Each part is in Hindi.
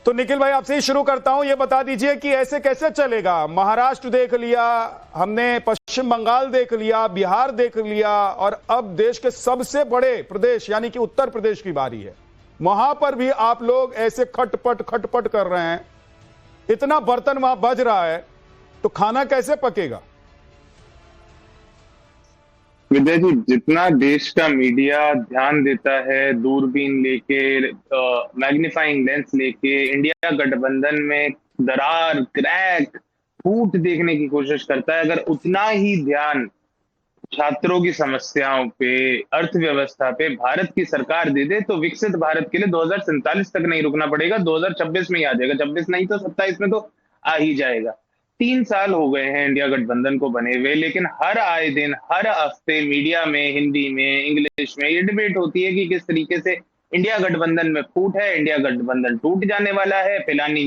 तो निखिल भाई आपसे ही शुरू करता हूं, ये बता दीजिए कि ऐसे कैसे चलेगा। महाराष्ट्र देख लिया हमने, पश्चिम बंगाल देख लिया, बिहार देख लिया, और अब देश के सबसे बड़े प्रदेश यानी कि उत्तर प्रदेश की बारी है। वहां पर भी आप लोग ऐसे खटपट खटपट कर रहे हैं, इतना बर्तन वहां बज रहा है, तो खाना कैसे पकेगा? विजय जी, जितना देश का मीडिया ध्यान देता है, दूरबीन लेके, मैग्नीफाइंग लेंस लेके इंडिया गठबंधन में दरार, क्रैक, फूट देखने की कोशिश करता है, अगर उतना ही ध्यान छात्रों की समस्याओं पे, अर्थव्यवस्था पे भारत की सरकार दे दे, तो विकसित भारत के लिए 2047 तक नहीं रुकना पड़ेगा, 2026 में ही आ जाएगा। 26 नहीं तो 27 में तो आ ही जाएगा। 3 साल हो गए हैं इंडिया गठबंधन को बने हुए, लेकिन हर आए दिन, हर हफ्ते मीडिया में, हिंदी में, इंग्लिश में ये डिबेट होती है कि किस तरीके से इंडिया गठबंधन में फूट है, इंडिया गठबंधन टूट जाने वाला है। फिलानी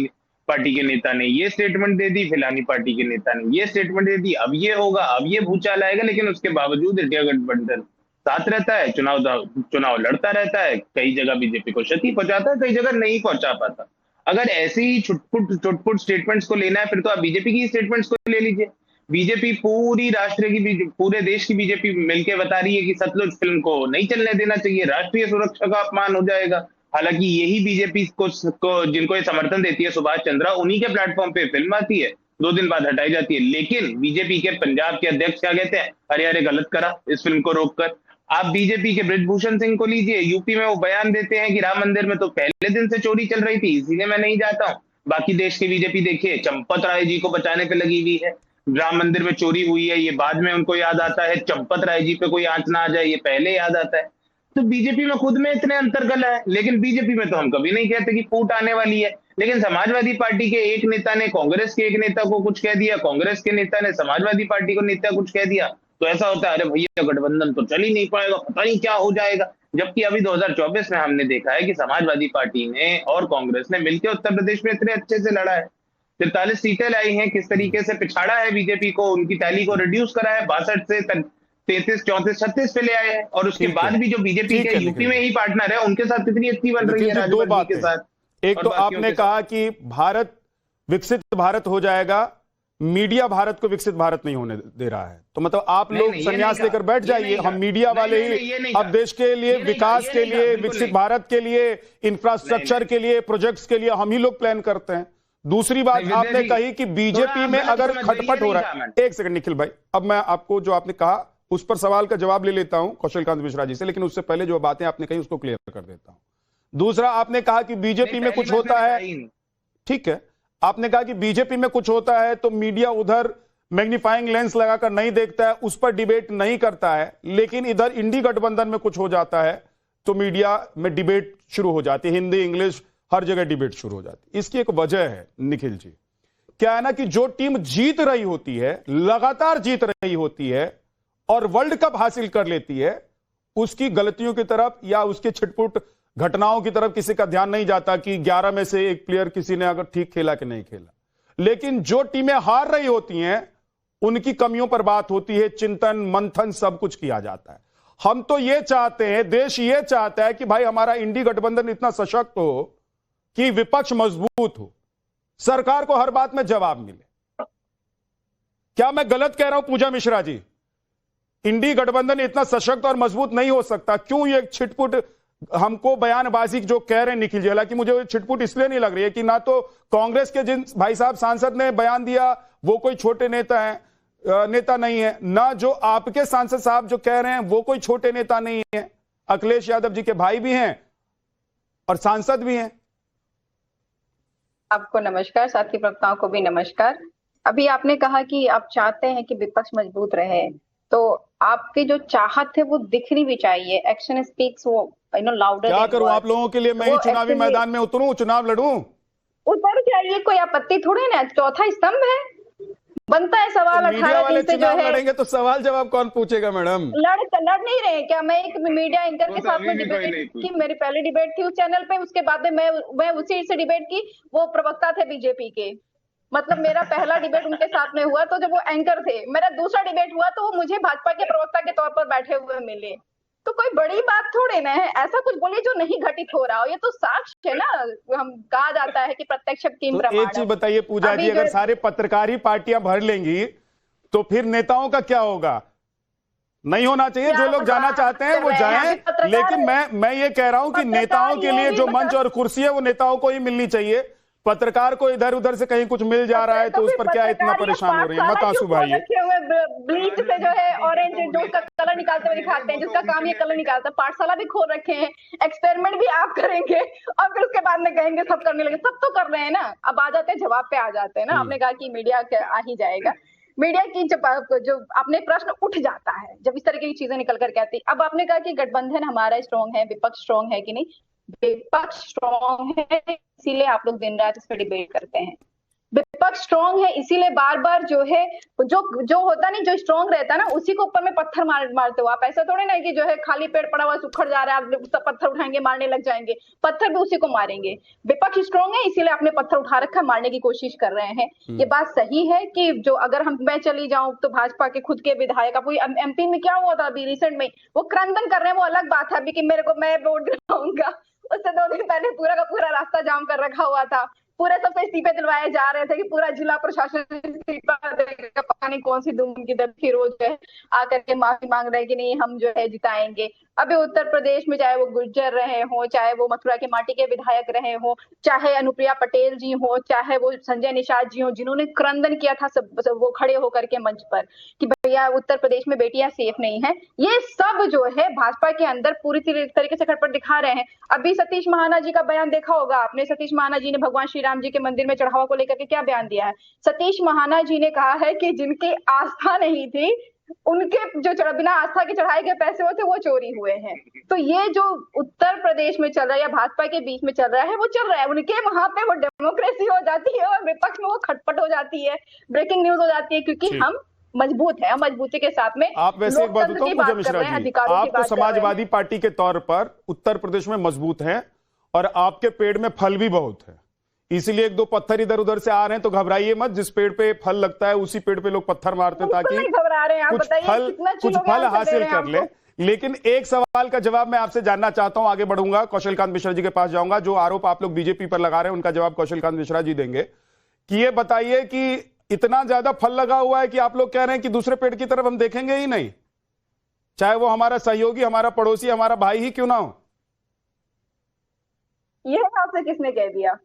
पार्टी के नेता ने ये स्टेटमेंट दे दी, फिलानी पार्टी के नेता ने ये स्टेटमेंट दे दी, अब ये होगा, अब ये भूचाल आएगा, लेकिन उसके बावजूद इंडिया गठबंधन साथ रहता है, चुनाव लड़ता रहता है, कई जगह बीजेपी को क्षति पहुंचाता है, कई जगह नहीं पहुंचा पाता। अगर ऐसे ही छुटपुट स्टेटमेंट्स को लेना है, फिर तो आप बीजेपी की स्टेटमेंट्स को ले लीजिए। बीजेपी पूरी राष्ट्र की, पूरे देश की बीजेपी मिलकर बता रही है कि सतलुज फिल्म को नहीं चलने देना चाहिए, राष्ट्रीय सुरक्षा का अपमान हो जाएगा। हालांकि यही बीजेपी को जिनको ये समर्थन देती है, सुभाष चंद्रा, उन्हीं के प्लेटफॉर्म पे फिल्म आती है, 2 दिन बाद हटाई जाती है। लेकिन बीजेपी के पंजाब के अध्यक्ष क्या कहते हैं? अरे अरे, गलत करा इस फिल्म को रोककर। आप बीजेपी के बृजभूषण सिंह को लीजिए, यूपी में वो बयान देते हैं कि राम मंदिर में तो पहले दिन से चोरी चल रही थी, इसीलिए मैं नहीं जाता हूं। बाकी देश की बीजेपी देखिए, चंपत राय जी को बचाने पे लगी हुई है। राम मंदिर में चोरी हुई है, ये बाद में उनको याद आता है। चंपत राय जी पे कोई आंच ना आ जाए, ये पहले याद आता है। तो बीजेपी में खुद में इतने अंतर्गल है, लेकिन बीजेपी में तो हम कभी नहीं कहते कि फूट आने वाली है। लेकिन समाजवादी पार्टी के एक नेता ने कांग्रेस के एक नेता को कुछ कह दिया, कांग्रेस के नेता ने समाजवादी पार्टी को नेता कुछ कह दिया, तो ऐसा होता है, अरे भैया गठबंधन तो चल ही नहीं पाएगा, पता नहीं क्या हो जाएगा। जबकि अभी 2024 में हमने देखा है कि समाजवादी पार्टी ने और कांग्रेस ने मिलकर उत्तर प्रदेश में इतने अच्छे से लड़ा है, 43 सीटें लाई हैं। किस तरीके से पिछाड़ा है बीजेपी को, उनकी टैली को रिड्यूस करा है, 62 से 33, 34, 36 पे ले आए हैं। और उसके बाद भी जो बीजेपी के यूपी में ही पार्टनर है, उनके साथ कितनी अच्छी बन रही है। दो बात के साथ, एक तो आपने कहा कि भारत विकसित भारत हो जाएगा, मीडिया भारत को विकसित भारत नहीं होने दे रहा है, तो मतलब आप लोग संन्यास लेकर बैठ जाइए, हम मीडिया वाले ही अब देश के लिए, विकास के लिए, विकसित भारत के लिए, इंफ्रास्ट्रक्चर के लिए, प्रोजेक्ट्स के लिए हम ही लोग प्लान करते हैं। दूसरी बात आपने कही कि बीजेपी में अगर खटपट हो रहा है, एक सेकंड निखिल भाई, अब मैं आपको जो आपने कहा उस पर सवाल का जवाब ले लेता हूं कौशल कांत मिश्रा जी से, लेकिन उससे पहले जो बातें आपने कही उसको क्लियर कर देता हूं। दूसरा, आपने कहा कि बीजेपी में कुछ होता है, ठीक है, आपने कहा कि बीजेपी में कुछ होता है तो मीडिया उधर मैग्नीफाइंग लेंस लगाकर नहीं देखता है, उस पर डिबेट नहीं करता है, लेकिन इधर इंडी गठबंधन में कुछ हो जाता है तो मीडिया में डिबेट शुरू हो जाती है, हिंदी इंग्लिश हर जगह डिबेट शुरू हो जाती है। इसकी एक वजह है निखिल जी, क्या है ना कि जो टीम जीत रही होती है, लगातार जीत रही होती है और वर्ल्ड कप हासिल कर लेती है, उसकी गलतियों की तरफ या उसके छिटपुट घटनाओं की तरफ किसी का ध्यान नहीं जाता कि 11 में से एक प्लेयर किसी ने अगर ठीक खेला कि नहीं खेला। लेकिन जो टीमें हार रही होती हैं उनकी कमियों पर बात होती है, चिंतन मंथन सब कुछ किया जाता है। हम तो ये चाहते हैं, देश ये चाहता है कि भाई हमारा इंडी गठबंधन इतना सशक्त हो कि विपक्ष मजबूत हो, सरकार को हर बात में जवाब मिले। क्या मैं गलत कह रहा हूं पूजा मिश्रा जी? इंडी गठबंधन इतना सशक्त और मजबूत नहीं हो सकता, क्यों ये छिटपुट हमको बयानबाजी जो कह रहे हैं निखिल जी? हालांकि मुझे छिटपुट इसलिए नहीं लग रही है कि ना तो कांग्रेस के जिन भाई साहब सांसद ने बयान दिया वो कोई छोटे नेता है, नेता नहीं है, ना जो आपके सांसद साहब जो कह रहे हैं वो कोई छोटे नेता नहीं है, अखिलेश यादव जी के भाई भी हैं और सांसद भी हैं। आपको नमस्कार, साथी प्रवक्ताओं को भी नमस्कार। अभी आपने कहा कि आप चाहते हैं कि विपक्ष मजबूत रहे, तो आपकी जो चाहत है वो दिखनी भी चाहिए। एक्शन स्पीक्स वो लाउडर। क्या करूं आप लोगों के लिए? मैं ही चुनावी मैदान में उतरूं, चुनाव लड़ूं? उतर जाइए, कोई आपत्ति थोड़ी ना, चौथा स्तंभ है। बनता है सवाल, 18 दिन से जो है लड़ेंगे तो सवाल जवाब कौन पूछेगा मैडम? लड़ नहीं रहे क्या? मैं एक मीडिया एंकर के साथ में डिबेट की, मेरी पहली डिबेट थी उस चैनल पे, उसके बाद में मैं उसी से डिबेट की। वो प्रवक्ता थे बीजेपी के, मतलब मेरा पहला डिबेट उनके साथ में हुआ तो जब वो एंकर थे। मेरा दूसरा डिबेट हुआ तो वो मुझे भाजपा के प्रवक्ता के तौर पर बैठे हुए मिले। तो कोई बड़ी बात थोड़ी ना है, ऐसा कुछ बोलिए जो नहीं घटित हो रहा हो, ये तो साक्ष्य है ना। हम कहा जाता है कि प्रत्यक्ष किम तो प्रमाणम। एक चीज बताइए पूजा जी, अगर सारे पत्रकार ही पार्टियां भर लेंगी तो फिर नेताओं का क्या होगा? नहीं होना चाहिए, जो लोग जाना चाहते हैं वो जाएं, लेकिन मैं ये कह रहा हूं कि नेताओं के लिए जो मंच और कुर्सी है वो नेताओं को ही मिलनी चाहिए। पत्रकार को इधर उधर से कहीं कुछ मिल जा रहा है तो उस पर क्या इतना परेशान हो रही है? मत आंसू भाई। ब्लीच से जो है ऑरेंज जो उसका कलर निकालते हुए दिखाते हैं, जिसका काम ये कलर निकालता है, पाठशाला भी खोल रखे हैं, एक्सपेरिमेंट भी आप करेंगे और फिर उसके बाद में कहेंगे सब करने लगे। सब तो कर रहे हैं ना। अब आ जाते हैं, जवाब पे आ जाते हैं ना। आपने कहा कि मीडिया आ ही जाएगा। मीडिया की जो अपने प्रश्न उठ जाता है जब इस तरह की चीजें निकल कर के आती। अब आपने कहा कि गठबंधन हमारा स्ट्रांग है, विपक्ष स्ट्रांग है कि नहीं? विपक्ष स्ट्रांग है, इसीलिए आप लोग दिन रात इस पर डिबेट करते हैं। विपक्ष स्ट्रांग है इसीलिए बार बार जो है जो होता नहीं, जो स्ट्रांग रहता है ना उसी को ऊपर में पत्थर मारते हो आप। ऐसा थोड़े ना कि जो है खाली पेड़ पड़ा हुआ सुखड़ जा रहा है आप सब पत्थर उठाएंगे मारने लग जाएंगे। पत्थर भी उसी को मारेंगे। विपक्ष स्ट्रांग है इसीलिए आपने पत्थर उठा रखा, मारने की कोशिश कर रहे हैं। ये बात सही है कि जो अगर मैं चली जाऊं तो भाजपा के खुद के विधायक, अभी एमपी में क्या हुआ था अभी रिसेंट में, वो क्रंदन कर रहे हैं, वो अलग बात है अभी कि मेरे को मैं वोट गिराऊंगा। उससे 2 दिन पहले पूरा का पूरा रास्ता जाम कर रखा हुआ था। पूरे सबसे इस्तीफे दिलवाए जा रहे थे कि पूरा जिला प्रशासन इस्तीफा देगा, पता नहीं कौन सी धूम की दर फिर वो जो है आकर के माफी मांग रहे हैं कि नहीं हम जो है जिताएंगे। अभी उत्तर प्रदेश में चाहे वो गुर्जर रहे हो, चाहे वो मथुरा के माटी के विधायक रहे हो, चाहे अनुप्रिया पटेल जी हो, चाहे वो संजय निषाद जी हो, जिन्होंने क्रंदन किया था सब वो खड़े होकर के मंच पर कि भैया उत्तर प्रदेश में बेटियां सेफ नहीं है, ये सब जो है भाजपा के अंदर पूरी तरीके से खटपट दिखा रहे हैं। अभी सतीश महाना जी का बयान देखा होगा आपने। सतीश महाना जी ने भगवान श्री राम जी के मंदिर में चढ़ावा को लेकर के क्या बयान दिया है? सतीश महाना जी ने कहा है कि जिनकी आस्था नहीं थी उनके जो बिना आस्था के चढ़ाए गए पैसे होते वो चोरी हुए हैं। तो ये जो उत्तर प्रदेश में चल रहा है या भाजपा के बीच में चल रहा है वो चल रहा है। उनके वहां पे वो डेमोक्रेसी हो जाती है और विपक्ष में वो खटपट हो जाती है, ब्रेकिंग न्यूज हो जाती है, क्योंकि हम मजबूत है। मजबूती के साथ में आप वैसे एक बात बताओ पूजा मिश्रा जी, आप तो समाजवादी पार्टी के तौर पर उत्तर प्रदेश में मजबूत हैं और आपके पेड़ में फल भी बहुत है, इसीलिए 1-2 पत्थर इधर उधर से आ रहे हैं तो घबराइए मत। जिस पेड़ पे फल लगता है उसी पेड़ पे लोग पत्थर मारते हैं ताकि कुछ फल हासिल कर ले। लेकिन एक सवाल का जवाब मैं आपसे जानना चाहता हूं, आगे बढ़ूंगा, कौशल कांत मिश्रा जी के पास जाऊंगा। जो आरोप आप लोग बीजेपी पर लगा रहे हैं उनका जवाब कौशल कांत मिश्रा जी देंगे कि ये बताइए कि इतना ज्यादा फल लगा हुआ है कि आप लोग कह रहे हैं कि दूसरे पेड़ की तरफ हम देखेंगे ही नहीं, चाहे वो हमारा सहयोगी, हमारा पड़ोसी, हमारा भाई ही क्यों ना हो। यह आपसे किसने कह दिया?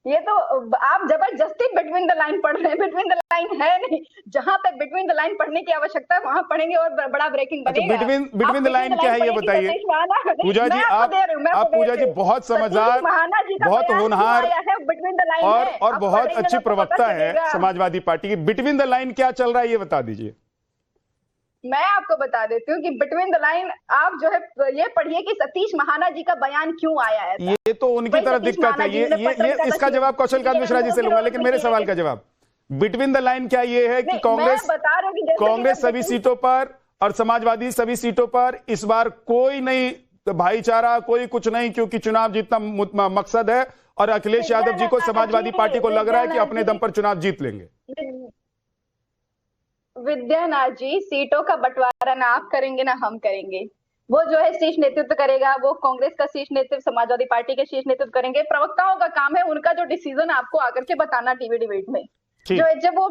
ये तो आप जबरदस्ती बिटवीन द लाइन पढ़ रहे हैं। बिटवीन द लाइन है नहीं, जहां पे बिटवीन द लाइन पढ़ने की आवश्यकता है वहां पढ़ेंगे और बड़ा ब्रेकिंग बनेगा। बिटवीन द लाइन क्या है ये बताइए पूजा जी। आप पूजा जी बहुत समझदार, बहुत होनहार और बहुत अच्छी प्रवक्ता है समाजवादी पार्टी की। बिटवीन द लाइन क्या चल रहा है ये बता दीजिए। मैं आपको बता देती हूँ कि बिटवीन द लाइन आप जो है ये पढ़िए कि सतीश महाना जी का बयान क्यों आया है। ये तो उनकी तरफ दिक्कत है, ये इसका जवाब कौशल कांत मिश्रा जी से लूंगा, लेकिन मेरे सवाल का जवाब बिटवीन द लाइन क्या ये है कि कांग्रेस सभी सीटों पर और समाजवादी सभी सीटों पर इस बार कोई नहीं भाईचारा, कोई कुछ नहीं, क्योंकि चुनाव जीतना मकसद है और अखिलेश यादव जी को समाजवादी पार्टी को लग रहा है कि अपने दम पर चुनाव जीत लेंगे। विद्यानाथ जी, सीटों का बंटवारा ना आप करेंगे ना हम करेंगे। वो जो है शीर्ष नेतृत्व करेगा, वो कांग्रेस का शीर्ष नेतृत्व समाजवादी पार्टी के शीर्ष नेतृत्व करेंगे। प्रवक्ताओं का काम है उनका जो डिसीजन आपको आकर के बताना टीवी डिबेट में। जो जब वो